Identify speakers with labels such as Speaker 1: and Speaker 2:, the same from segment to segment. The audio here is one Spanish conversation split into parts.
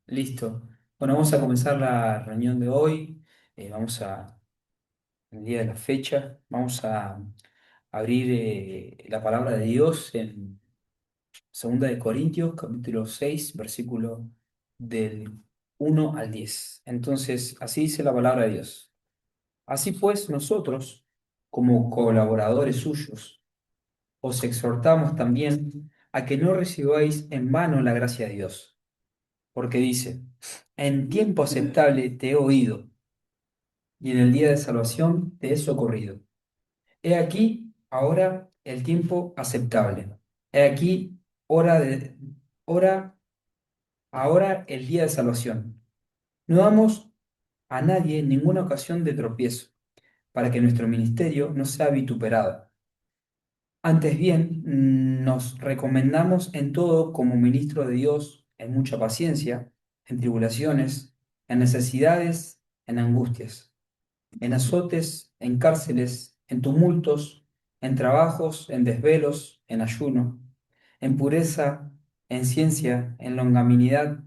Speaker 1: Listo. Bueno, vamos a comenzar la reunión de hoy. Vamos el día de la fecha, vamos a abrir la palabra de Dios en Segunda de Corintios, capítulo 6 versículo del 1 al 10. Entonces, así dice la palabra de Dios. Así pues, nosotros, como colaboradores suyos, os exhortamos también a que no recibáis en vano la gracia de Dios, porque dice, en tiempo aceptable te he oído, y en el día de salvación te he socorrido. He aquí ahora el tiempo aceptable. He aquí hora, ahora el día de salvación. No damos a nadie ninguna ocasión de tropiezo, para que nuestro ministerio no sea vituperado. Antes bien, nos recomendamos en todo como ministro de Dios, en mucha paciencia, en tribulaciones, en necesidades, en angustias, en azotes, en cárceles, en tumultos, en trabajos, en desvelos, en ayuno, en pureza, en ciencia, en longanimidad,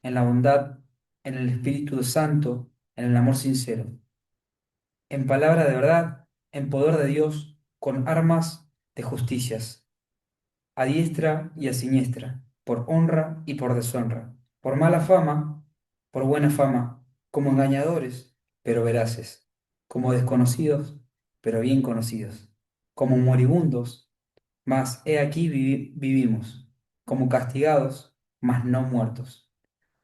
Speaker 1: en la bondad, en el Espíritu Santo, en el amor sincero, en palabra de verdad, en poder de Dios, con armas de justicias a diestra y a siniestra, por honra y por deshonra, por mala fama, por buena fama, como engañadores, pero veraces, como desconocidos, pero bien conocidos, como moribundos, mas he aquí vivimos, como castigados, mas no muertos,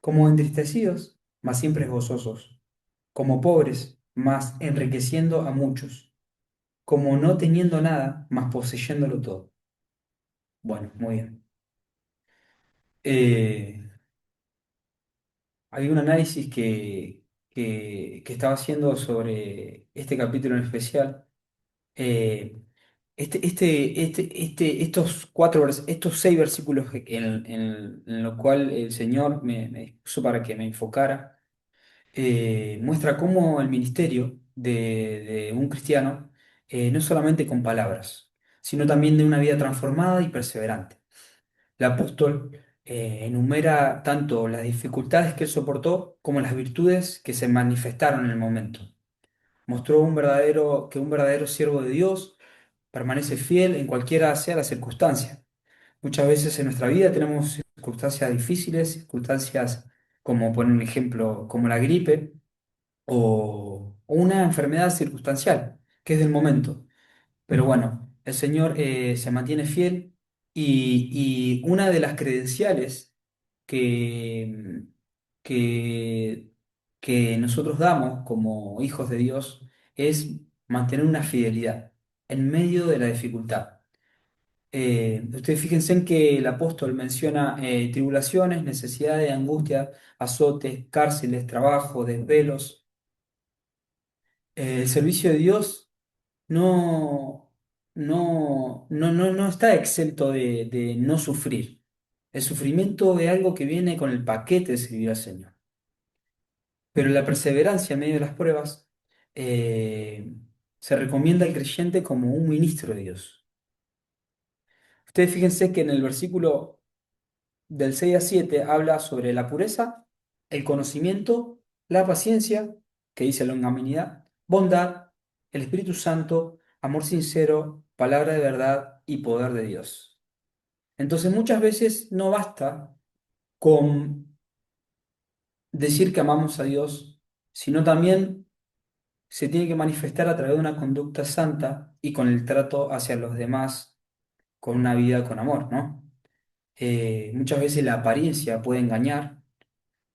Speaker 1: como entristecidos, mas siempre gozosos, como pobres, mas enriqueciendo a muchos, como no teniendo nada, mas poseyéndolo todo. Bueno, muy bien. Eh, Hay un análisis que estaba haciendo sobre este capítulo en especial. Eh, estos 6 versículos en lo cual el Señor me puso para que me enfocara, muestra cómo el ministerio de un cristiano no es solamente con palabras, sino también de una vida transformada y perseverante. El apóstol enumera tanto las dificultades que él soportó como las virtudes que se manifestaron en el momento. Mostró que un verdadero siervo de Dios permanece fiel en cualquiera sea la circunstancia. Muchas veces en nuestra vida tenemos circunstancias difíciles, circunstancias como, por un ejemplo, como la gripe o una enfermedad circunstancial, que es del momento. Pero bueno, el Señor se mantiene fiel y una de las credenciales que, que, que nosotros damos como hijos de Dios es mantener una fidelidad en medio de la dificultad. Ustedes fíjense en que el apóstol menciona tribulaciones, necesidades, angustia, azotes, cárceles, trabajo, desvelos. El servicio de Dios no, no está exento de no sufrir. El sufrimiento es algo que viene con el paquete de servir al Señor. Pero la perseverancia en medio de las pruebas eh, se recomienda al creyente como un ministro de Dios. Ustedes fíjense que en el versículo del 6 a 7 habla sobre la pureza, el conocimiento, la paciencia, que dice longanimidad, bondad, el Espíritu Santo, amor sincero, palabra de verdad y poder de Dios. Entonces muchas veces no basta con decir que amamos a Dios, sino también se tiene que manifestar a través de una conducta santa y con el trato hacia los demás, con una vida con amor, ¿no? Muchas veces la apariencia puede engañar,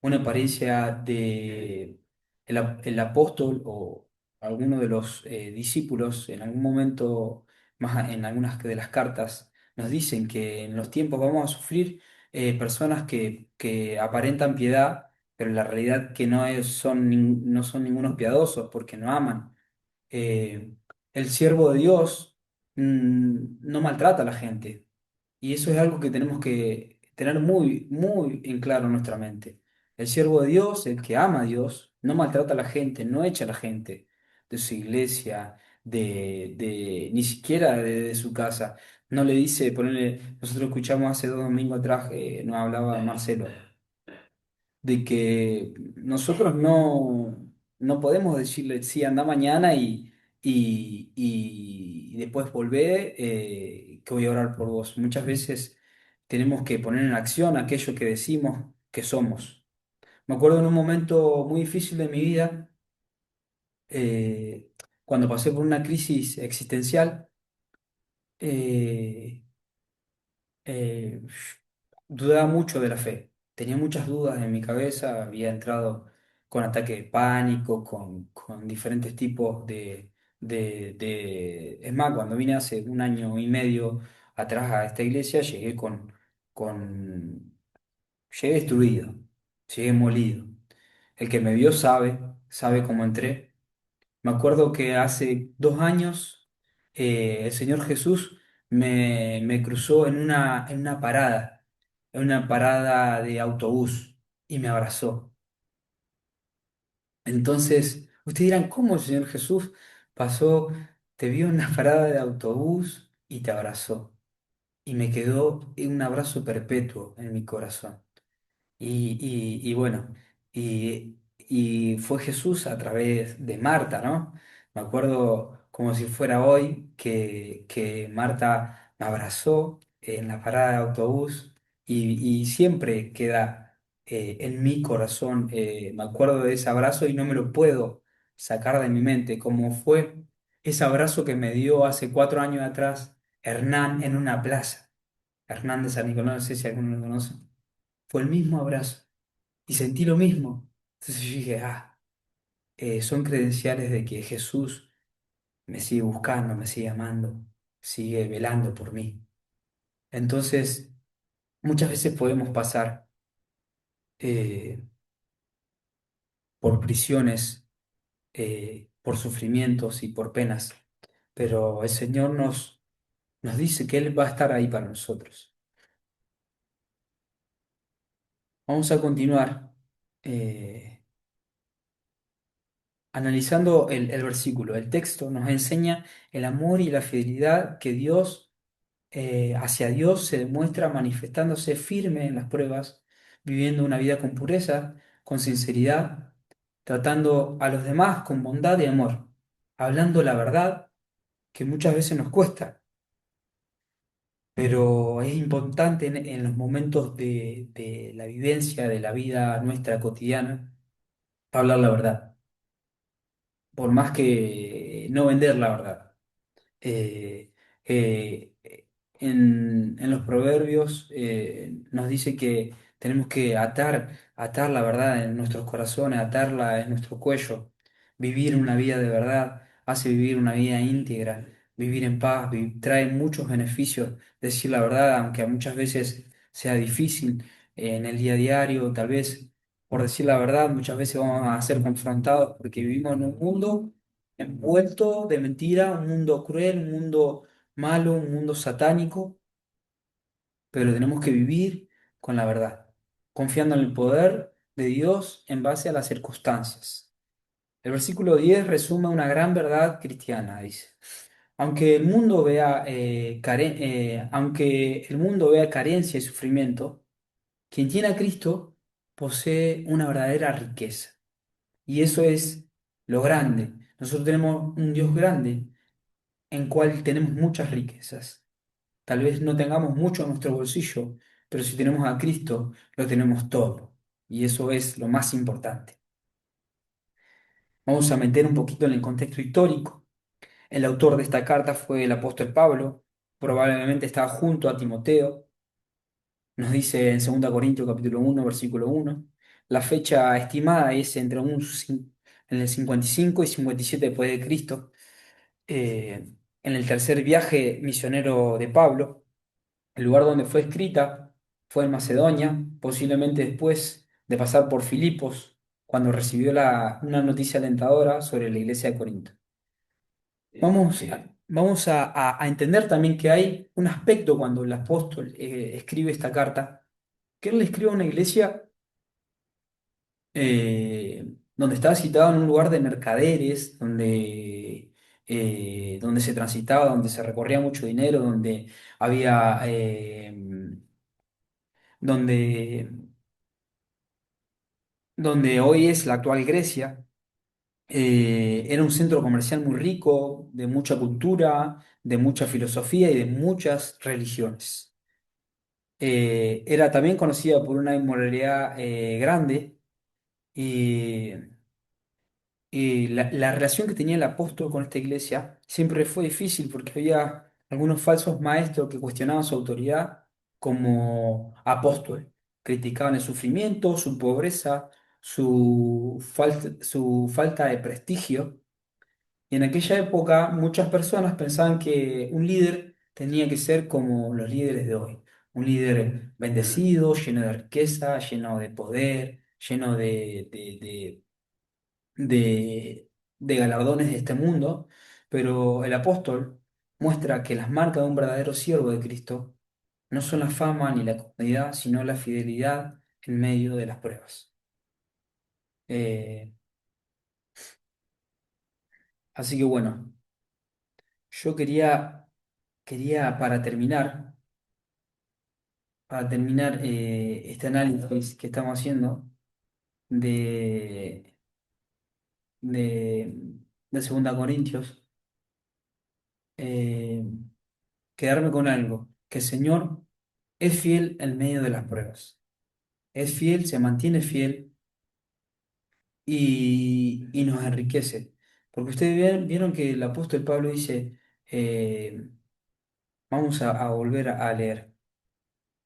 Speaker 1: una apariencia de el apóstol o alguno de los discípulos en algún momento, en algunas de las cartas, nos dicen que en los tiempos vamos a sufrir personas que aparentan piedad, pero en la realidad que no son ningunos piadosos porque no aman. El siervo de Dios no maltrata a la gente. Y eso es algo que tenemos que tener muy, muy en claro en nuestra mente. El siervo de Dios, el que ama a Dios, no maltrata a la gente, no echa a la gente de su iglesia, ni siquiera de su casa. No le dice, nosotros escuchamos hace 2 domingos atrás, nos hablaba Marcelo. de que nosotros no podemos decirle, sí, anda mañana y después volver, que voy a orar por vos. Muchas veces tenemos que poner en acción aquello que decimos que somos. Me acuerdo en un momento muy difícil de mi vida, eh, cuando pasé por una crisis existencial. eh, eh, Dudaba mucho de la fe. Tenía muchas dudas en mi cabeza, había entrado con ataque de pánico, con diferentes tipos Es más, cuando vine hace un año y medio atrás a esta iglesia, con... Llegué destruido, llegué molido. El que me vio sabe cómo entré. Me acuerdo que hace 2 años el Señor Jesús me cruzó en una parada de autobús y me abrazó. Entonces, ustedes dirán, ¿cómo el Señor Jesús pasó, te vio en una parada de autobús y te abrazó? Y me quedó un abrazo perpetuo en mi corazón. Y bueno, y fue Jesús a través de Marta, ¿no? Me acuerdo como si fuera hoy que Marta me abrazó en la parada de autobús y siempre queda en mi corazón. Me acuerdo de ese abrazo y no me lo puedo sacar de mi mente, como fue ese abrazo que me dio hace 4 años atrás Hernán en una plaza. Hernán de San Nicolás, no sé si alguno lo conoce. Fue el mismo abrazo y sentí lo mismo. Entonces yo dije, son credenciales de que Jesús me sigue buscando, me sigue amando, sigue velando por mí. Entonces, muchas veces podemos pasar eh, por prisiones, por sufrimientos y por penas, pero el Señor nos dice que Él va a estar ahí para nosotros. Vamos a continuar analizando el versículo. El texto nos enseña el amor y la fidelidad que Dios hacia Dios se demuestra manifestándose firme en las pruebas, viviendo una vida con pureza, con sinceridad, tratando a los demás con bondad y amor, hablando la verdad que muchas veces nos cuesta, pero es importante en los momentos de la vivencia de la vida nuestra cotidiana, hablar la verdad, por más que no vender la verdad. eh, eh, en los proverbios nos dice que tenemos que atar la verdad en nuestros corazones, atarla en nuestro cuello, vivir una vida de verdad, hace vivir una vida íntegra, vivir en paz, trae muchos beneficios decir la verdad, aunque muchas veces sea difícil en el día a diario, tal vez por decir la verdad, muchas veces vamos a ser confrontados porque vivimos en un mundo envuelto de mentira, un mundo cruel, un mundo malo, un mundo satánico, pero tenemos que vivir con la verdad, confiando en el poder de Dios en base a las circunstancias. El versículo 10 resume una gran verdad cristiana, dice. Aunque el mundo vea carencia y sufrimiento, quien tiene a Cristo posee una verdadera riqueza. Y eso es lo grande. Nosotros tenemos un Dios grande en cual tenemos muchas riquezas. Tal vez no tengamos mucho en nuestro bolsillo, pero si tenemos a Cristo, lo tenemos todo. Y eso es lo más importante. Vamos a meter un poquito en el contexto histórico. El autor de esta carta fue el apóstol Pablo. Probablemente estaba junto a Timoteo. Nos dice en 2 Corintios capítulo 1 versículo 1. La fecha estimada es en el 55 y 57 después de Cristo. En el tercer viaje misionero de Pablo. El lugar donde fue escrita fue en Macedonia, posiblemente después de pasar por Filipos, cuando recibió una noticia alentadora sobre la iglesia de Corinto. Vamos a entender también que hay un aspecto cuando el apóstol escribe esta carta, que él le escribe a una iglesia donde estaba situado en un lugar de mercaderes, donde se transitaba, donde se recorría mucho dinero, donde había, donde, donde hoy es la actual Grecia. Era un centro comercial muy rico, de mucha cultura, de mucha filosofía y de muchas religiones. Era también conocida por una inmoralidad grande y, y la relación que tenía el apóstol con esta iglesia siempre fue difícil porque había algunos falsos maestros que cuestionaban su autoridad como apóstol. Criticaban el sufrimiento, su pobreza, su falta de prestigio. Y en aquella época muchas personas pensaban que un líder tenía que ser como los líderes de hoy. Un líder bendecido, lleno de riqueza, lleno de poder, lleno de, de galardones de este mundo. Pero el apóstol muestra que las marcas de un verdadero siervo de Cristo no son la fama ni la comodidad, sino la fidelidad en medio de las pruebas. Eh, Así que bueno, yo quería para terminar este análisis que estamos haciendo de, de, de 2 Corintios, eh, quedarme con algo, que el Señor es fiel en medio de las pruebas. Es fiel, se mantiene fiel y nos enriquece. Porque ustedes vieron que el apóstol Pablo dice, vamos a volver a leer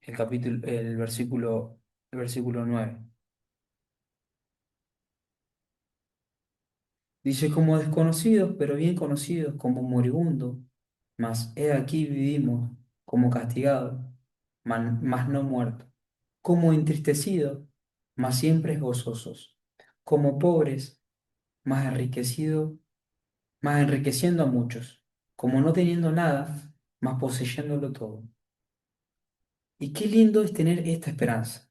Speaker 1: el capítulo, el versículo 9. Dice, como desconocidos, pero bien conocidos, como moribundos, mas he aquí vivimos, como castigados, mas no muertos, como entristecidos, mas siempre gozosos, como pobres, mas enriquecidos, mas enriqueciendo a muchos, como no teniendo nada, mas poseyéndolo todo. Y qué lindo es tener esta esperanza,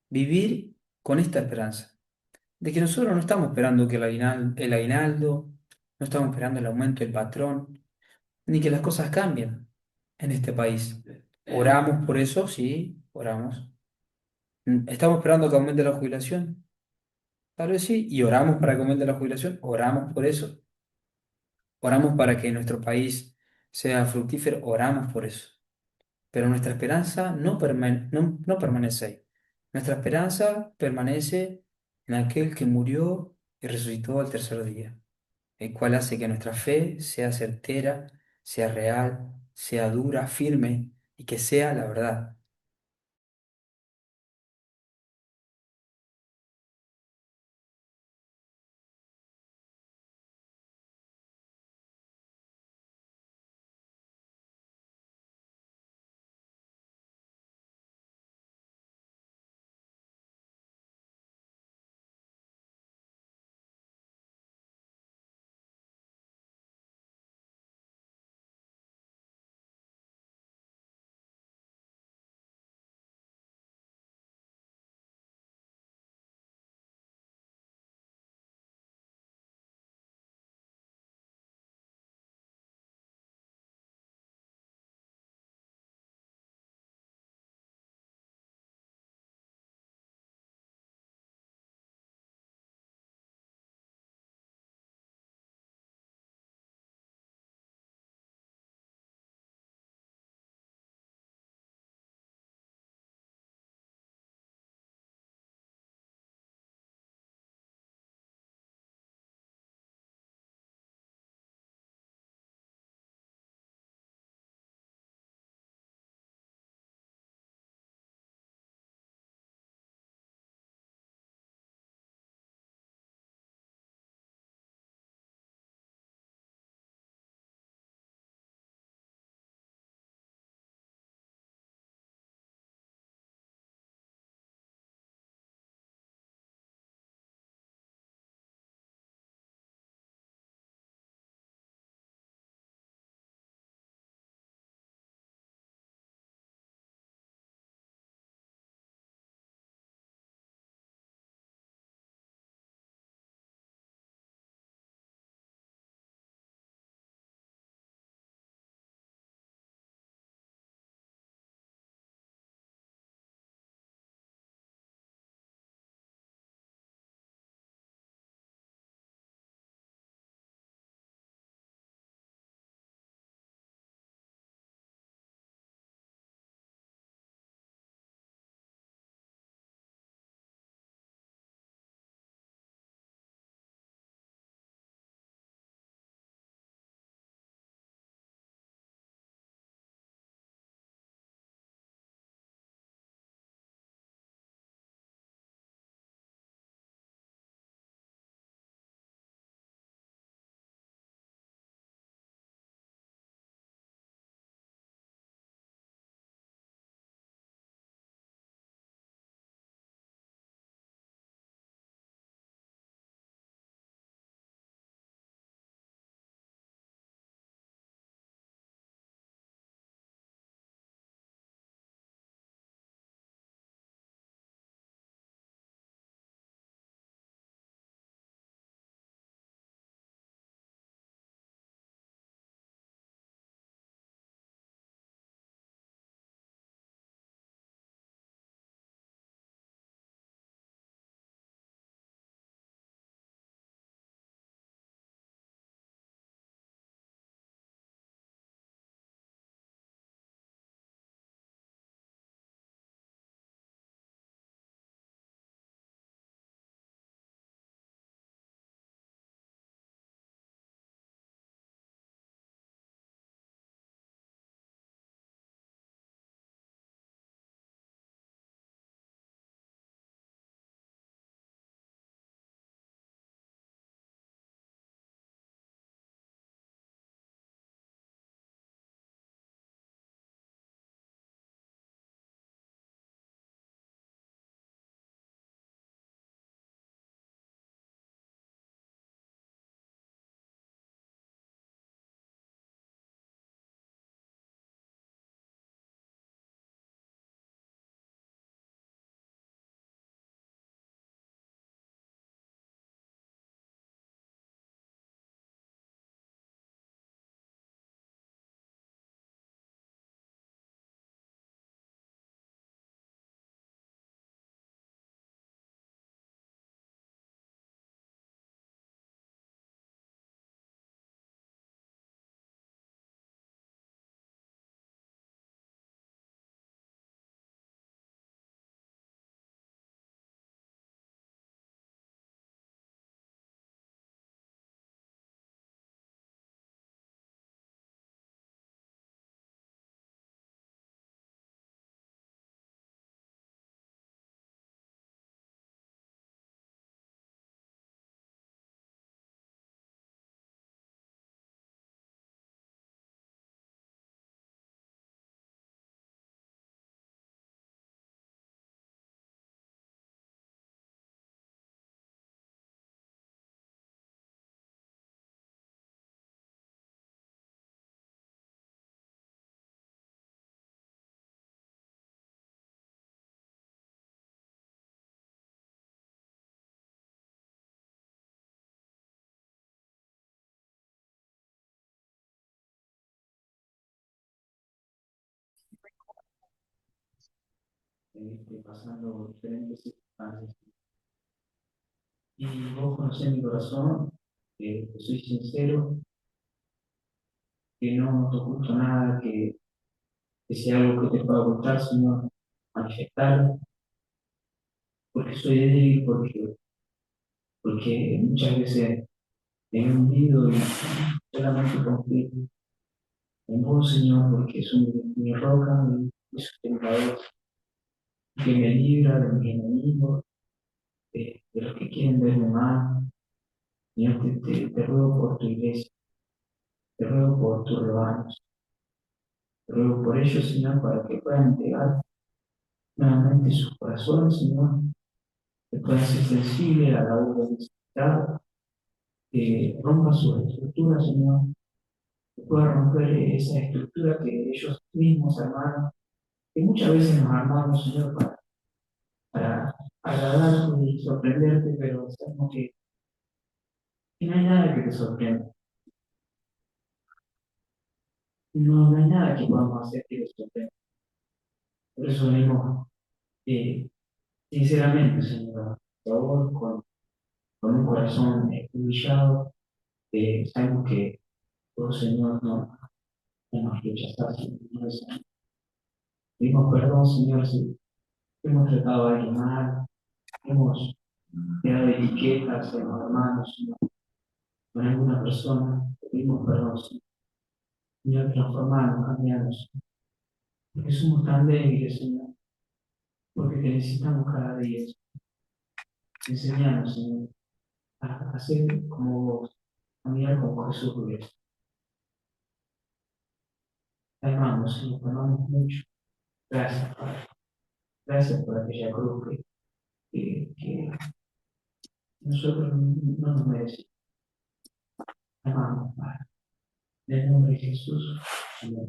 Speaker 1: vivir con esta esperanza, de que nosotros no estamos esperando que el aguinaldo, no estamos esperando el aumento del patrón, ni que las cosas cambien en este país. Oramos por eso, sí, oramos. ¿Estamos esperando que aumente la jubilación? Tal vez sí, y oramos para que aumente la jubilación, oramos por eso. Oramos para que nuestro país sea fructífero, oramos por eso. Pero nuestra esperanza no permanece ahí. Nuestra esperanza permanece en aquel que murió y resucitó al tercer día, el cual hace que nuestra fe sea certera, sea real, sea dura, firme y que sea la verdad. pasando diferentes circunstancias. Y vos conocés mi corazón, que soy sincero, que no te oculto nada, que si hay algo que te pueda ocultar, Señor, manifestarlo, porque soy débil, porque muchas veces me he hundido y solamente confío en vos, Señor, porque es mi roca, mi sustentador, que me libra de mis enemigos, de los que quieren verme mal. Señor, te ruego por tu iglesia, te ruego por tus rebaños, te ruego por ellos, Señor, para que puedan entregar nuevamente sus corazones, Señor, que puedan ser sensibles a la voz del necesitado, que rompa sus estructuras, Señor, que pueda romper esa estructura que ellos mismos armaron, que muchas veces nos armamos, Señor, para agradarte y sorprenderte, pero sabemos que no hay nada que te sorprenda, no hay nada que podamos hacer que te sorprenda. Por eso venimos, eh, sinceramente, Señor, por favor, con un corazón humillado, sabemos que todo, Señor, no nos rechazas, Señor. Pedimos perdón, Señor, si hemos tratado a alguien mal, hemos creado etiquetas en los hermanos, Señor, con alguna persona. Pedimos perdón, Señor, transformarnos, cambiarnos, porque somos tan débiles, Señor, porque te necesitamos cada día. Enseñarnos, Señor, a ser como vos, a mirar como Jesús lo es. Te amamos, Señor, te amamos mucho. Gracias, Padre. Gracias por aquella cruz que nosotros no nos merecemos. Te amamos, Padre. En el nombre de Jesús. Amén.